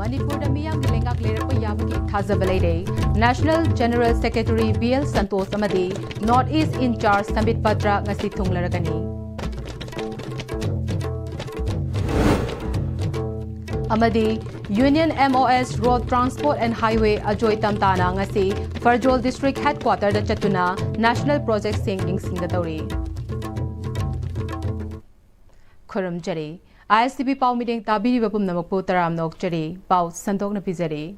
Manipur da miyam gi lengak lerappa yabagi thazabalaide National General Secretary BL Santos amadi North East in charge Sambit Patra ngasi thunglaragani amadi Union MOS Road Transport and Highway Ajoy Tamtana ngasi Farjol District Headquarter da chatuna National Project Singing Singadori Khurum Jari Am-Istv Pau Meeting Tabiri Bapum Namakpu Taram Nok Jari Pau Sandok na Pizari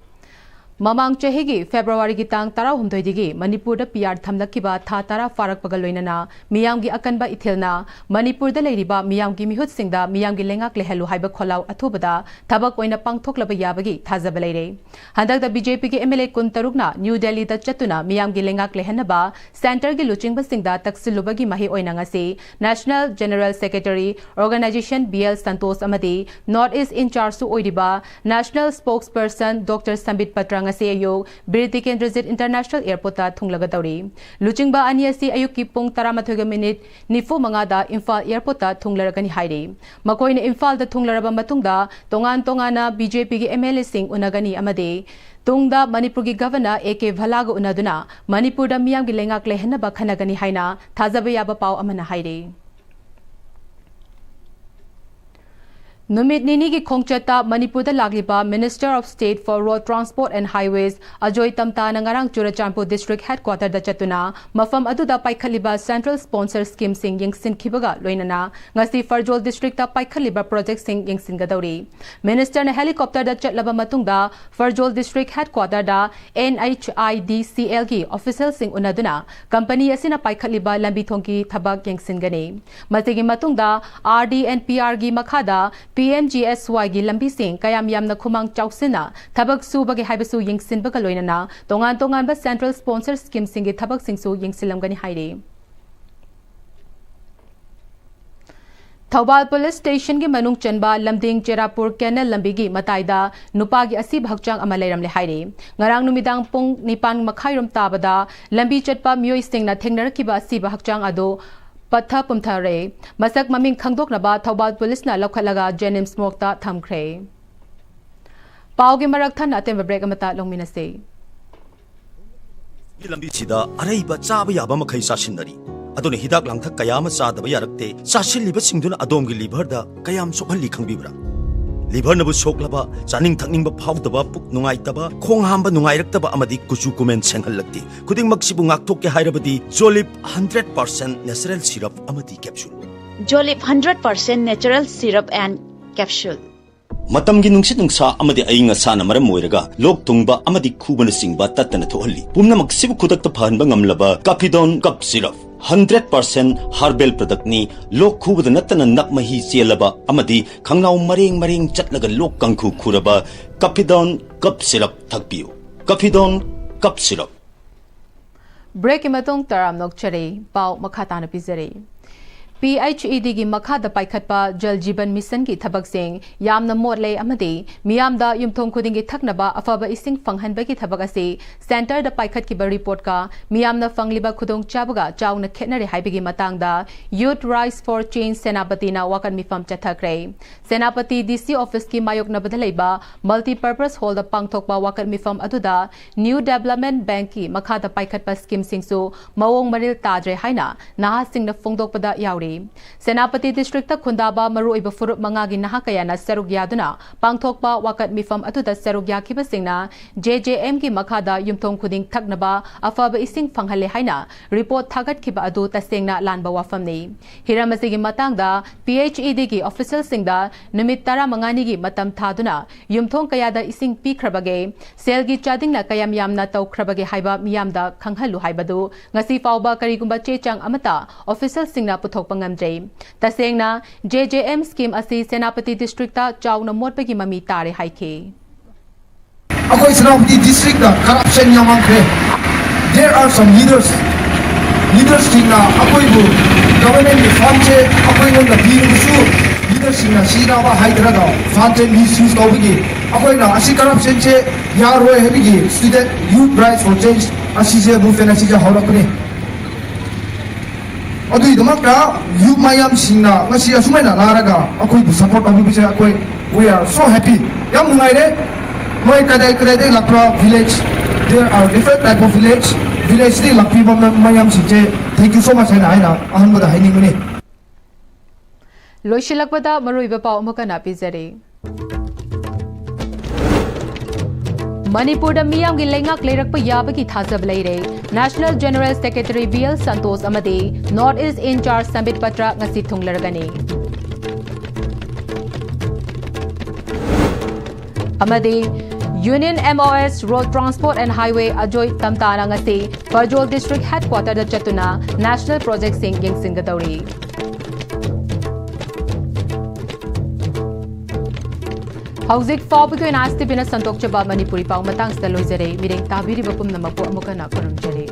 Mamang Chehigi February gi tang tara humdoi digi Manipur da PR thamlakiba tha tara farak pagal loinana miyam gi akanba ithilna Manipur da leiriba miyam gi mihut singda miyam gi lengak lehelu haiba kholau athubada thabak oina pangthoklaba yabagi thazaba leire handak da BJP gi MLA kun tarukna New Delhi da chatuna miyam gi lengak lehanaba center gi luchingba singda taksilubagi mahi oina ngasi National General Secretary Organization BL Santos amadi North East in charge su oidiba National Spokesperson Dr. Sambit Patra ngasi ayuk Biriti Kendrazit International Airport ta thunglaga tawri luchingba ani asi ayuk ki pung 13 minute nifu mangada Imphal Airport ta thunglaragani hairi makoina Imphal da thunglaraba matungda tongan tongana BJP gi MLA sing unagani amade tungda Manipur gi Governor AK Bhalaga unaduna Manipur da miyam gi lengak lehenaba khanagani haina thazaba yaba pau amana hairi Numit nini ki khongchata Manipur da lagliba Minister of State for Road Transport and Highways Ajoy Tamta nangarang Churachandpur District Headquarter da chatuna mafam aduda paikhaliba Central Sponsor Scheme sing yengsin khibaga loinana ngasi Farjol District ta paikhaliba project sing yengsin gadawri Minister na helicopter da chatlaba matungda Farjol District Headquarter da NHIDCL ki official sing unaduna company asina paikhaliba lambi thongki thabak yengsin gani masigi matungda RD and PR gi makhada PMGSY gi lambi sing kayam yamna khumang chausina thabak subagi haibasu yingsin baga loinana tongan tongan ba central sponsor scheme sing gi thabak singsu yingsilam gani haire Thawbal Police Station gi manung chanba lamding Cherapur Canal lambi gi mataida nupa gi asi bhakchang ama leiramle haire ngarang numidang pung nipan makhairom tabada lambi chatpa myoi singna thengnarakkiba asi bhakchang ado Patha Pumthare, Masak Maming Kangdok Naba, Thawbal Police na Lokhalaga, Jenim Smoke ta Thamkre. Paugi Maraktan atem break amata longminase. Lambi sida araiba chaba yaba makhai sashinari. Adone hidak langthak kayama sadaba yarakte sashiliba singduna adom gi liver da kayam sokhalli khangbibra. Liver nabu soklaba chaning thakningba phawdaba puk nungaitaba khong hamba nungairaktaba amadi kuchu kumen senghallakti khuding maksibu ngakthok ke hairabadi Jolip 100% natural syrup amadi capsule Jolip 100% natural syrup and capsule Matamgi nungsit nungsa amadi ayinga sana maram moiraga lok tungba amadi khubana singba tatana thohalli pumna maksibu khudakta phanba ngamlaba Capidon cup syrup 100% herbal product ni lok khubada natana nakmahi chelaba amadi khangnau mareng mareng chatlaga lok kangkhu khuraba Capidon cup syrup thakpiu Capidon cup syrup Break imatong taram nok chare pau makhata na pizare PHED gi makhada paikhatpa Jal Jeevan Mission ki thabak sing yamna motle amadi miyamda yumthong khuding gi thaknaba afaba ising fanghanba ki thabak ase center da paikhat ki ba report ka miyamna fangliba khudong chabaga chauna khetnare haibigi matangda Youth Rise for Change Senapati na wakan mifam chathakre Senapati DC office ki mayok na badalaiba multi purpose hall da pangthokpa wakan mifam aduda New Development Bank ki makhada paikhatpa scheme singsu mawong maril tadre haina naha singna phongdokpada yauri Senapati District ta khundaba maruiba furup mangagi naha kayana saruk yaduna pangthokpa wakat mifam atuda saruk yakhiba singna JJM ki makhada yumthong khuding thaknaba afaba ising fanghale haina report thagat khiba adu tasengna lanba wafamni hiramasi gi matangda PHED ki official singda numit tara mangani gi matam thaduna yumthong kayada ising pikrabage selgi chadingna kayam yamna tawkrabage haiba miyamda khanghalu haibadu ngasi fawba karigumba chechang amata official singna puthok ngamjai tasengna JJM scheme asi Senapati District ta chauna motpagi mami tare haike Akoi Senapati District da corruption yamangre there are some leaders singna akoi bu government ni fund che akoi ngon da biru su leaders singna sina ba haidraga fund misuse tawbigi akoi na asi corruption che yaroi hebigi student youth rise for change asi je movement asi je horakne Adu idamakta you mayam singna ngasi asumai na laraga akoi bu support amu bise akoi we are so happy yam nungai re Moi kadai lakra village. There are different type of village. Village di lakpi mayam sije. Thank you so much and aina ahan boda haini muni. Loishilakpada maruiba pau amukana pizari. Manipur da miyam gi lengak lerakpa yabagi thazab leire. National General Secretary BL Santos amadi North East in charge Sambit Patra ngasi thunglaragani. Amadi Union MOS Road Transport and Highway Ajoy Tamtana ngasi Pajol District Headquarter da chatuna National Project sing yengsingadawri. Hauzik fawbigi Am-Istv na santok chaba Manipuri pau matang sa loizare mireng tabiri bapum na mapo amukana kurumjare.